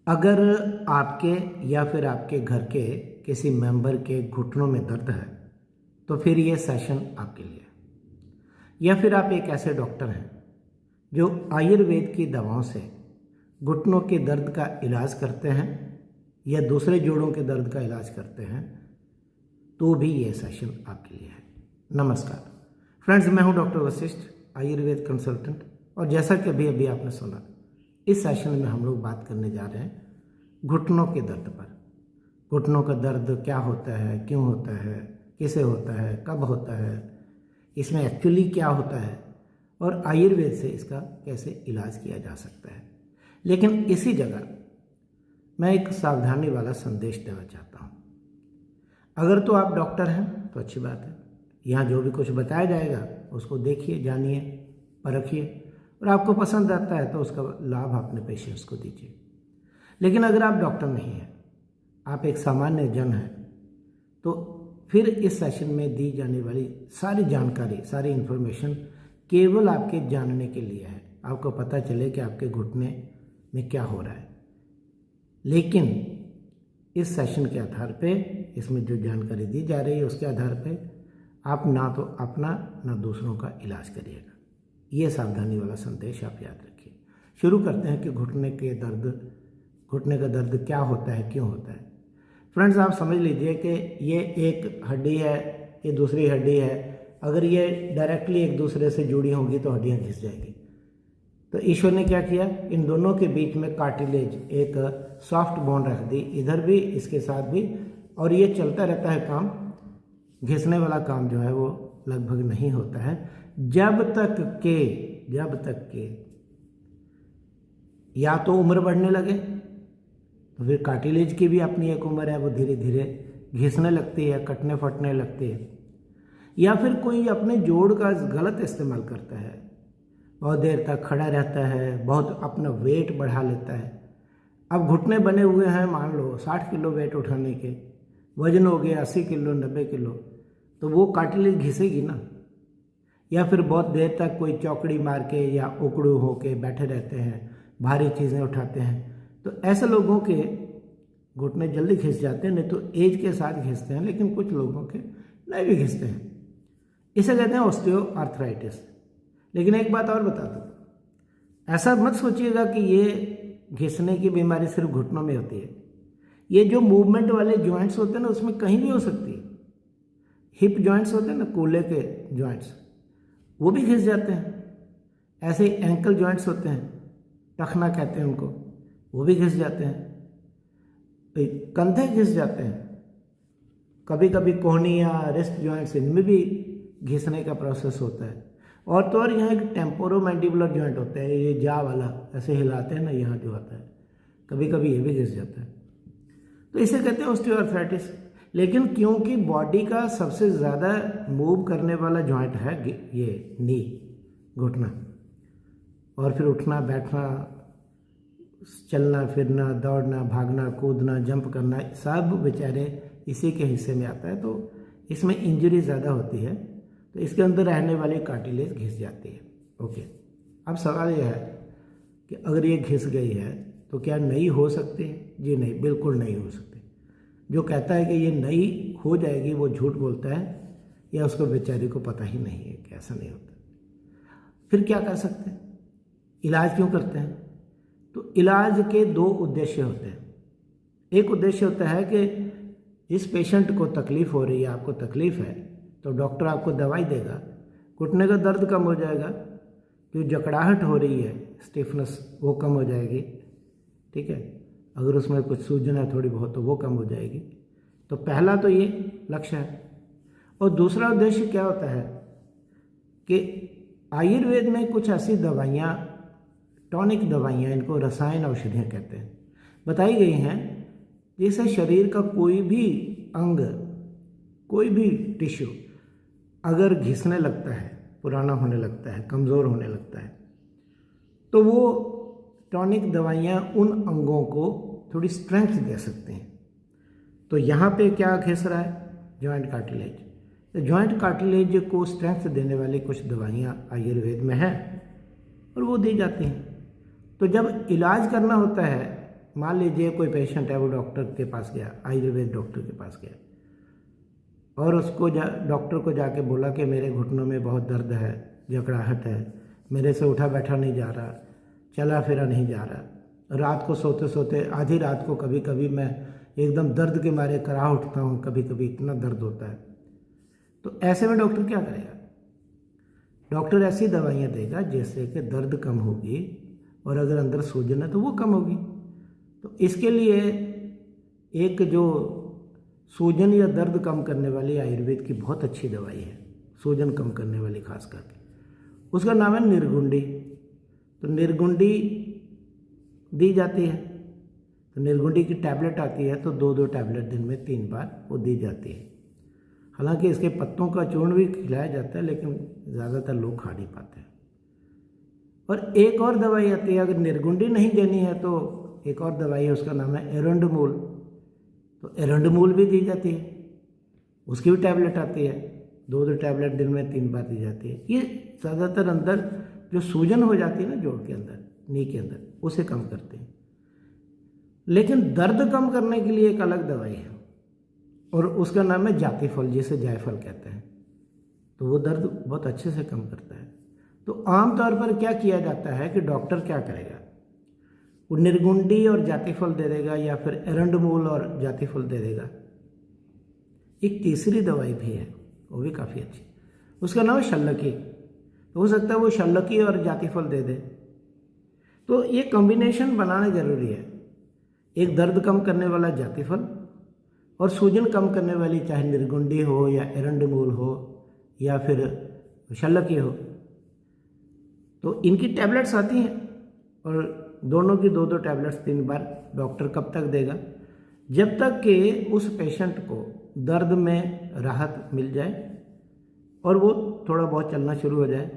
अगर आपके या फिर आपके घर के किसी मेंबर के घुटनों में दर्द है तो फिर ये सेशन आपके लिए। या फिर आप एक ऐसे डॉक्टर हैं जो आयुर्वेद की दवाओं से घुटनों के दर्द का इलाज करते हैं या दूसरे जोड़ों के दर्द का इलाज करते हैं, तो भी ये सेशन आपके लिए है। नमस्कार फ्रेंड्स, मैं हूं डॉक्टर वशिष्ठ, आयुर्वेद कंसल्टेंट। और जैसा कि अभी आपने सुना, इस सेशन में हम लोग बात करने जा रहे हैं घुटनों के दर्द पर। घुटनों का दर्द क्या होता है, क्यों होता है, किसे होता है, कब होता है, इसमें एक्चुअली क्या होता है और आयुर्वेद से इसका कैसे इलाज किया जा सकता है। लेकिन इसी जगह मैं एक सावधानी वाला संदेश देना चाहता हूँ। अगर तो आप डॉक्टर हैं तो अच्छी बात है, यहाँ जो भी कुछ बताया जाएगा उसको देखिए, जानिए, परखिए और आपको पसंद आता है तो उसका लाभ अपने पेशेंट्स को दीजिए। लेकिन अगर आप डॉक्टर नहीं हैं, आप एक सामान्य जन हैं, तो फिर इस सेशन में दी जाने वाली सारी जानकारी, सारी इन्फॉर्मेशन केवल आपके जानने के लिए है। आपको पता चले कि आपके घुटने में क्या हो रहा है। लेकिन इस सेशन के आधार पे, इसमें जो जानकारी दी जा रही है उसके आधार पे आप ना तो अपना ना दूसरों का इलाज करिएगा। ये सावधानी वाला संदेश आप याद रखिए। शुरू करते हैं कि घुटने का दर्द क्या होता है, क्यों होता है। फ्रेंड्स, आप समझ लीजिए कि ये एक हड्डी है, ये दूसरी हड्डी है। अगर ये डायरेक्टली एक दूसरे से जुड़ी होंगी तो हड्डियाँ घिस जाएगी। तो ईश्वर ने क्या किया, इन दोनों के बीच में कार्टिलेज, एक सॉफ्ट बोन रख दी, इधर भी इसके साथ भी, और ये चलता रहता है काम। घिसने वाला काम जो है वो लगभग नहीं होता है जब तक के या तो उम्र बढ़ने लगे, तो फिर कार्टिलेज की भी अपनी एक उम्र है, वो धीरे धीरे घिसने लगती है, कटने फटने लगती है। या फिर कोई अपने जोड़ का गलत इस्तेमाल करता है, बहुत देर तक खड़ा रहता है, बहुत अपना वेट बढ़ा लेता है। अब घुटने बने हुए हैं, मान लो 60 किलो वेट उठाने के, वजन हो गया 80 किलो 90 किलो, तो वो कार्टिलेज घिसेगी ना। या फिर बहुत देर तक कोई चौकड़ी मार के या उकड़ू होके बैठे रहते हैं, भारी चीज़ें उठाते हैं, तो ऐसे लोगों के घुटने जल्दी घिस जाते हैं। नहीं तो एज के साथ घिसते हैं, लेकिन कुछ लोगों के नहीं भी घिसते हैं। इसे कहते हैं ऑस्टियोआर्थराइटिस। लेकिन एक बात और बता दूं, ऐसा मत सोचिएगा कि ये घिसने की बीमारी सिर्फ घुटनों में होती है। ये जो मूवमेंट वाले जॉइंट्स होते हैं ना, उसमें कहीं भी हो सकती है। हिप जॉइंट्स होते हैं ना, कूल्हे के जॉइंट्स, वो भी घिस जाते हैं। ऐसे ही एंकल जॉइंट्स होते हैं, टखना कहते हैं उनको, वो भी घिस जाते हैं। कंधे घिस जाते हैं। कभी कभी कोहनी या रिस्ट जॉइंट्स, इनमें भी घिसने का प्रोसेस होता है। और तो और यहाँ एक टेम्पोरोमैंडिबुलर जॉइंट होता है, ये जा वाला ऐसे हिलाते हैं ना, यहाँ जो आता है, कभी कभी ये भी घिस जाता है। तो इसे कहते हैं ऑस्टियोआर्थराइटिस। लेकिन क्योंकि बॉडी का सबसे ज़्यादा मूव करने वाला जॉइंट है ये नी, घुटना, और फिर उठना बैठना, चलना फिरना, दौड़ना भागना, कूदना, जंप करना, सब बेचारे इसी के हिस्से में आता है। तो इसमें इंजरी ज़्यादा होती है, तो इसके अंदर रहने वाली कार्टिलेज घिस जाती है। ओके, अब सवाल यह है कि अगर ये घिस गई है तो क्या नई हो सकती है? जी नहीं, बिल्कुल नहीं हो सकती। जो कहता है कि ये नई हो जाएगी वो झूठ बोलता है, या उसको बेचारे को पता ही नहीं है कि ऐसा नहीं होता। फिर क्या कर सकते हैं? इलाज क्यों करते हैं? तो इलाज के दो उद्देश्य होते हैं। एक उद्देश्य होता है कि जिस पेशेंट को तकलीफ़ हो रही है, आपको तकलीफ़ है, तो डॉक्टर आपको दवाई देगा, घुटने का दर्द कम हो जाएगा, जो जकड़ाहट हो रही है, स्टिफनेस, वो कम हो जाएगी। ठीक है, अगर उसमें कुछ सूजन है थोड़ी बहुत तो वो कम हो जाएगी। तो पहला तो ये लक्ष्य है। और दूसरा उद्देश्य क्या होता है कि आयुर्वेद में कुछ ऐसी दवाइयाँ, टॉनिक दवाइयाँ, इनको रसायन औषधियाँ कहते हैं, बताई गई हैं, जिससे शरीर का कोई भी अंग, कोई भी टिश्यू अगर घिसने लगता है, पुराना होने लगता है, कमज़ोर होने लगता है, तो वो टॉनिक दवाइयाँ उन अंगों को थोड़ी स्ट्रेंथ दे सकती हैं। तो यहाँ पे क्या घिस रहा है? Joint cartilage. तो जॉइंट कार्टिलेज को स्ट्रेंथ देने वाली कुछ दवाइयाँ आयुर्वेद में हैं और वो दी जाती हैं। तो जब इलाज करना होता है मान लीजिए कोई पेशेंट है, वो डॉक्टर के पास गया, आयुर्वेद डॉक्टर के पास गया और उसको डॉक्टर को जाके बोला कि मेरे घुटनों में बहुत दर्द है, जकड़ाहट है, मेरे से उठा बैठा नहीं जा रहा, चला फिरा नहीं जा रहा, रात को सोते सोते आधी रात को कभी कभी मैं एकदम दर्द के मारे कराह उठता हूँ, कभी कभी इतना दर्द होता है। तो ऐसे में डॉक्टर क्या करेगा? डॉक्टर ऐसी दवाइयाँ देगा जिससे कि दर्द कम होगी और अगर अंदर सूजन है तो वो कम होगी। तो इसके लिए एक जो सूजन या दर्द कम करने वाली आयुर्वेद की बहुत अच्छी दवाई है, सूजन कम करने वाली खास करके, उसका नाम है निर्गुंडी। तो निर्गुंडी दी जाती है। तो निर्गुंडी की टैबलेट आती है, तो 2-2 टैबलेट दिन में 3 बार वो दी जाती है। हालांकि इसके पत्तों का चूर्ण भी खिलाया जाता है, लेकिन ज़्यादातर लोग खा नहीं पाते हैं। और एक और दवाई आती है, अगर निर्गुंडी नहीं देनी है तो एक और दवाई है, उसका नाम है एरंडमूल। तो एरंडमूल भी दी जाती है, उसकी भी टैबलेट आती है, 2-2 टैबलेट दिन में 3 बार दी जाती है। ये ज़्यादातर अंदर जो सूजन हो जाती है ना जोड़ के अंदर, नी के अंदर, उसे कम करते हैं। लेकिन दर्द कम करने के लिए एक अलग दवाई है और उसका नाम है जातिफल, जिसे जायफल कहते हैं। तो वो दर्द बहुत अच्छे से कम करता है। तो आमतौर पर क्या किया जाता है कि डॉक्टर क्या करेगा, वो निर्गुंडी और जातिफल दे देगा या फिर एरंडमूल और जातिफल दे देगा। एक तीसरी दवाई भी है, वो भी काफ़ी अच्छी, उसका नाम है शल्लकी। हो सकता है वो शल्लकी और जातिफल दे दे। तो ये कॉम्बिनेशन बनाना ज़रूरी है, एक दर्द कम करने वाला जातिफल और सूजन कम करने वाली, चाहे निर्गुंडी हो या एरंडमूल हो या फिर शल्लकी हो। तो इनकी टैबलेट्स आती हैं और दोनों की 2-2 टैबलेट्स 3 बार डॉक्टर कब तक देगा? जब तक कि उस पेशेंट को दर्द में राहत मिल जाए और वो थोड़ा बहुत चलना शुरू हो जाए।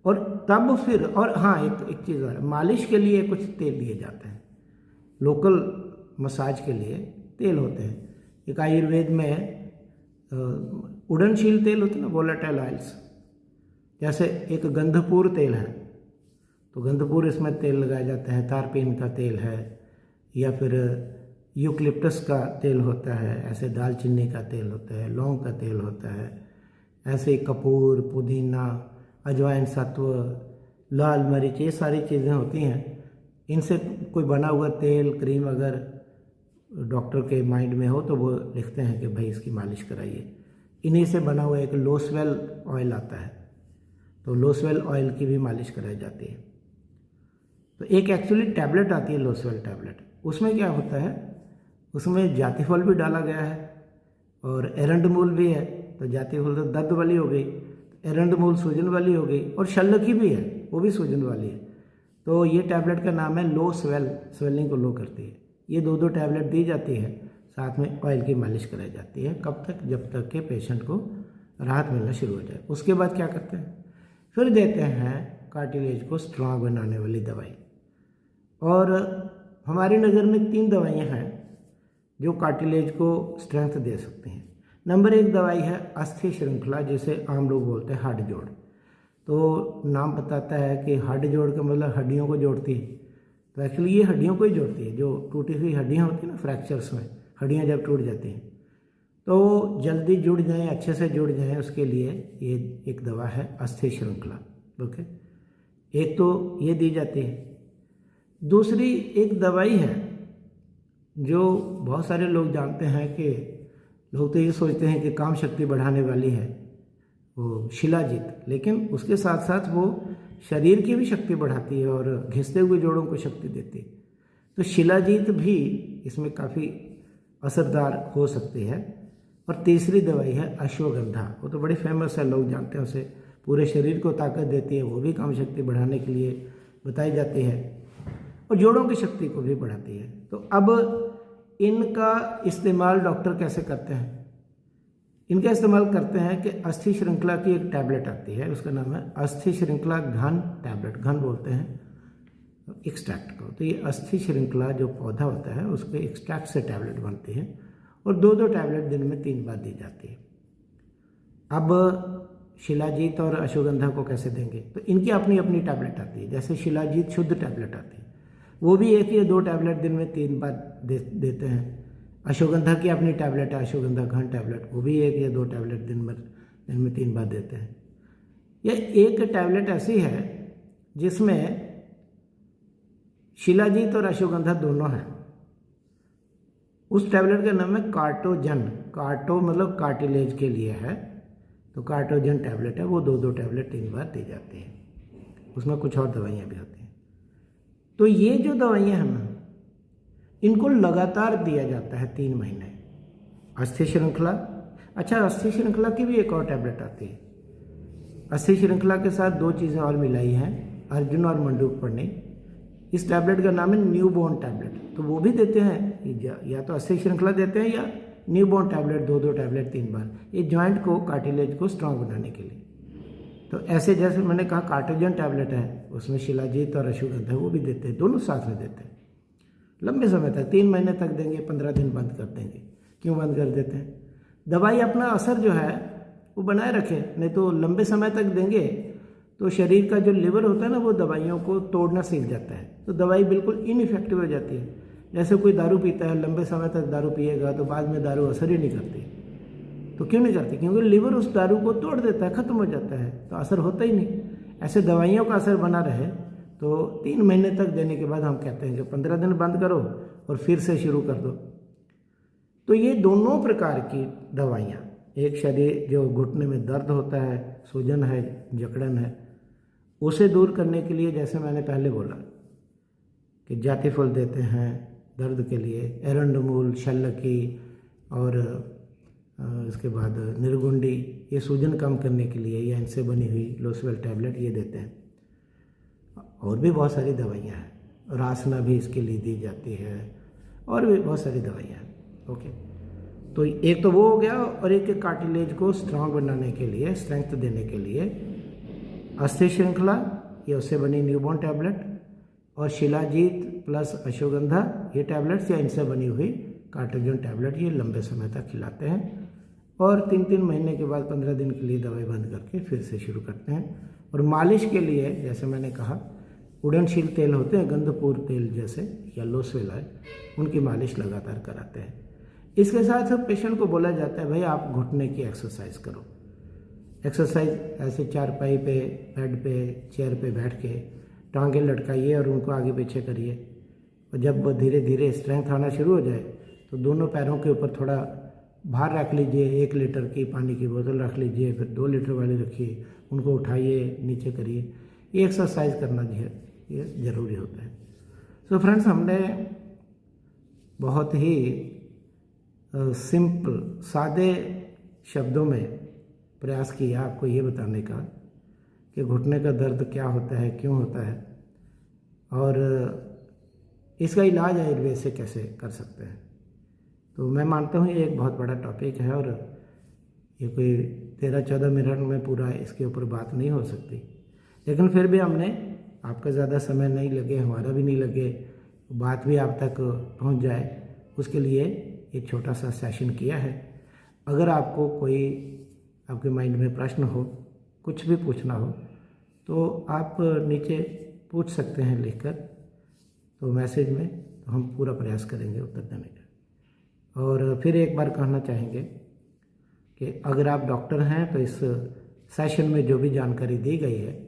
और तब फिर, और हाँ, एक चीज़ और, मालिश के लिए कुछ तेल दिए जाते हैं, लोकल मसाज के लिए तेल होते हैं। एक आयुर्वेद में उड़नशील तेल होते हैं ना, वोलेटाइल ऑयल्स, जैसे एक गंधपूर तेल है, तो गंधपूर इसमें तेल लगाया जाता है, तारपीन का तेल है, या फिर यूकलिप्टस का तेल होता है, ऐसे दालचीनी का तेल होता है, लौंग का तेल होता है, ऐसे कपूर, पुदीना, अजवाइन सत्व, लाल मिर्च, ये सारी चीज़ें होती हैं। इनसे कोई बना हुआ तेल, क्रीम अगर डॉक्टर के माइंड में हो तो वो लिखते हैं कि भाई इसकी मालिश कराइए। इन्हीं से बना हुआ एक लोसवेल ऑयल आता है, तो लोसवेल ऑयल की भी मालिश कराई जाती है। तो एक एक्चुअली टैबलेट आती है, लोसवेल टैबलेट, उसमें क्या होता है, उसमें जातिफल भी डाला गया है और एरंडमूल भी है। तो जातिफल तो दर्द वाली हो गई, एरंडमूल सूजन वाली हो गई, और शल्लकी भी है, वो भी सूजन वाली है। तो ये टैबलेट का नाम है लो स्वेल, स्वेलिंग को लो करती है। ये 2-2 टैबलेट दी जाती है, साथ में ऑयल की मालिश कराई जाती है। कब तक? जब तक के पेशेंट को राहत मिलना शुरू हो जाए। उसके बाद क्या करते हैं, फिर देते हैं कार्टिलेज को स्ट्रांग बनाने वाली दवाई। और हमारी नज़र में 3 दवाइयाँ हैं जो कार्टिलेज को स्ट्रेंथ दे सकती हैं। नंबर 1 दवाई है अस्थि श्रृंखला, जिसे आम लोग बोलते हैं हड्ड जोड़। तो नाम बताता है कि हड्ड जोड़ का मतलब हड्डियों को जोड़ती है। तो एक्चुअली ये हड्डियों को ही जोड़ती है, जो टूटी हुई हड्डियाँ होती हैं ना, फ्रैक्चर्स में हड्डियाँ जब टूट जाती हैं तो जल्दी जुड़ जाएं, अच्छे से जुड़ जाएं, उसके लिए ये एक दवा है अस्थि श्रृंखला। ओके, एक तो ये दी जाती है। दूसरी एक दवाई है जो बहुत सारे लोग जानते हैं कि लोग तो ये सोचते हैं कि काम शक्ति बढ़ाने वाली है, वो शिलाजीत, लेकिन उसके साथ साथ वो शरीर की भी शक्ति बढ़ाती है और घिसते हुए जोड़ों को शक्ति देती है। तो शिलाजीत भी इसमें काफ़ी असरदार हो सकती है। और तीसरी दवाई है अश्वगंधा, वो तो बड़ी फेमस है, लोग जानते हैं उसे, पूरे शरीर को ताकत देती है, वो भी काम शक्ति बढ़ाने के लिए बताई जाती है और जोड़ों की शक्ति को भी बढ़ाती है। तो अब इनका इस्तेमाल डॉक्टर कैसे करते हैं? इनका इस्तेमाल करते हैं कि अस्थि श्रृंखला की एक टैबलेट आती है, उसका नाम है अस्थि श्रृंखला घन टैबलेट, घन बोलते हैं एक्सट्रैक्ट को। तो ये अस्थि श्रृंखला जो पौधा होता है उसके एक्सट्रैक्ट से टैबलेट बनती है और 2-2 टैबलेट दिन में 3 बार दी जाती है। अब शिलाजीत और अश्वगंधा को कैसे देंगे? तो इनकी अपनी अपनी टैबलेट आती है। जैसे शिलाजीत शुद्ध टैबलेट आती है, वो भी 1 या 2 टैबलेट दिन में 3 बार देते हैं। अश्वगंधा की अपनी टैबलेट है, अश्वगंधा घन टैबलेट, वो भी 1 या 2 टैबलेट दिन में 3 बार देते हैं। यह एक टैबलेट ऐसी है जिसमें शिलाजीत और अश्वगंधा दोनों हैं। उस टैबलेट का नाम है कार्टोजन। कार्टो मतलब कार्टिलेज के लिए है, तो कार्टोजन टैबलेट है, वो 2-2 टैबलेट 3 बार दी जाती है। उसमें कुछ और दवाइयाँ भी होती हैं। तो ये जो दवाइयाँ हैं ना, इनको लगातार दिया जाता है 3 महीने। अस्थि श्रृंखला, अच्छा अस्थि श्रृंखला की भी एक और टैबलेट आती है। अस्थि श्रृंखला के साथ 2 चीज़ें और मिलाई हैं, अर्जुन और मंडूकपर्णी। इस टैबलेट का नाम है न्यूबॉर्न टैबलेट, तो वो भी देते हैं, या तो अस्थि श्रृंखला देते हैं या न्यूबॉर्न टैबलेट 2-2 टैबलेट 3 बार, ये जॉइंट को कार्टिलेज को स्ट्रांग बनाने के लिए। तो ऐसे जैसे मैंने कहा कार्टोजन टैबलेट है, उसमें शिलाजीत और अश्वगंधा वो भी देते हैं, दोनों साथ में देते हैं लंबे समय तक, 3 महीने तक देंगे, 15 दिन बंद कर देंगे। क्यों बंद कर देते हैं? दवाई अपना असर जो है वो बनाए रखे, नहीं तो लंबे समय तक देंगे तो शरीर का जो लिवर होता है ना, वो दवाइयों को तोड़ना सीख जाता है, तो दवाई बिल्कुल इनइफेक्टिव हो जाती है। जैसे कोई दारू पीता है, लंबे समय तक दारू पिएगा तो बाद में दारू असर ही नहीं करती। तो क्यों नहीं करती? क्योंकि लिवर उस दारू को तोड़ देता है, ख़त्म हो जाता है, तो असर होता ही नहीं। ऐसे दवाइयों का असर बना रहे तो 3 महीने तक देने के बाद हम कहते हैं कि 15 दिन बंद करो और फिर से शुरू कर दो। तो ये दोनों प्रकार की दवाइयाँ, एक शरीर जो घुटने में दर्द होता है, सूजन है, जकड़न है, उसे दूर करने के लिए जैसे मैंने पहले बोला कि जाति फल देते हैं दर्द के लिए, एरंडमूल, शल्लकी और इसके बाद निर्गुंडी, ये सूजन कम करने के लिए, या इनसे बनी हुई लोसवेल टैबलेट ये देते हैं। और भी बहुत सारी दवाइयाँ हैं, रासना भी इसके लिए दी जाती है, और भी बहुत सारी दवाइयाँ हैं। ओके, तो एक तो वो हो गया, और एक कार्टिलेज को स्ट्रांग बनाने के लिए, स्ट्रेंथ देने के लिए अस्थि श्रृंखला, ये उससे बनी न्यूबॉर्न टैबलेट, और शिलाजीत प्लस अश्वगंधा ये टैबलेट्स, या इनसे बनी हुई कार्टोजन टैबलेट, ये लंबे समय तक खिलाते हैं। और 3-3 महीने के बाद 15 दिन के लिए दवाई बंद करके फिर से शुरू करते हैं। और मालिश के लिए जैसे मैंने कहा, उड़नशील तेल होते हैं, गंधपूर तेल जैसे, या लोसवेल है, उनकी मालिश लगातार कराते हैं। इसके साथ पेशेंट को बोला जाता है भाई आप घुटने की एक्सरसाइज करो। एक्सरसाइज ऐसे चारपाई पे, बेड पे, चेयर पे बैठ के टांगें लटकाइए और उनको आगे पीछे करिए, और जब वो धीरे धीरे स्ट्रेंथ आना शुरू हो जाए तो दोनों पैरों के ऊपर थोड़ा भार रख लीजिए। 1 लीटर की पानी की बोतल रख लीजिए, फिर 2 लीटर वाली रखिए, उनको उठाइए, नीचे करिए। ये एक्सरसाइज करना जो है ये ज़रूरी होता है। सो फ्रेंड्स, हमने बहुत ही सिंपल, सादे शब्दों में प्रयास किया आपको ये बताने का कि घुटने का दर्द क्या होता है, क्यों होता है, और इसका इलाज आयुर्वेद से कैसे कर सकते हैं। तो मैं मानता हूँ ये एक बहुत बड़ा टॉपिक है, और ये कोई 13-14 मिनट में पूरा इसके ऊपर बात नहीं हो सकती, लेकिन फिर भी हमने, आपका ज़्यादा समय नहीं लगे, हमारा भी नहीं लगे, बात भी आप तक पहुँच जाए, उसके लिए एक छोटा सा सेशन किया है। अगर आपको कोई, आपके माइंड में प्रश्न हो, कुछ भी पूछना हो, तो आप नीचे पूछ सकते हैं लिखकर, तो मैसेज में, तो हम पूरा प्रयास करेंगे उत्तर देने का। और फिर एक बार कहना चाहेंगे कि अगर आप डॉक्टर हैं तो इस सेशन में जो भी जानकारी दी गई है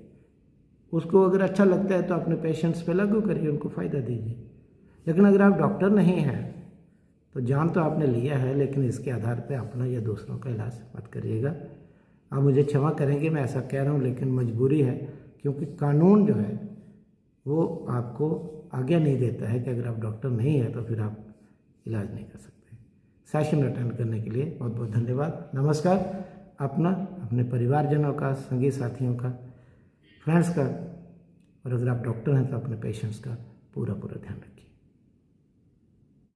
उसको अगर अच्छा लगता है तो अपने पेशेंट्स पे लागू करिए, उनको फ़ायदा दीजिए। लेकिन अगर आप डॉक्टर नहीं हैं तो जान तो आपने लिया है, लेकिन इसके आधार पे अपना या दूसरों का इलाज मत करिएगा। आप मुझे क्षमा करेंगे मैं ऐसा कह रहा हूँ, लेकिन मजबूरी है, क्योंकि कानून जो है वो आपको आज्ञा नहीं देता है कि अगर आप डॉक्टर नहीं हैं तो फिर आप इलाज नहीं कर सकते। सेशन अटेंड करने के लिए बहुत बहुत धन्यवाद। नमस्कार। अपना, अपने परिवारजनों का, संगी साथियों का, फ्रेंड्स का, और अगर आप डॉक्टर हैं तो अपने पेशेंट्स का पूरा ध्यान रखें।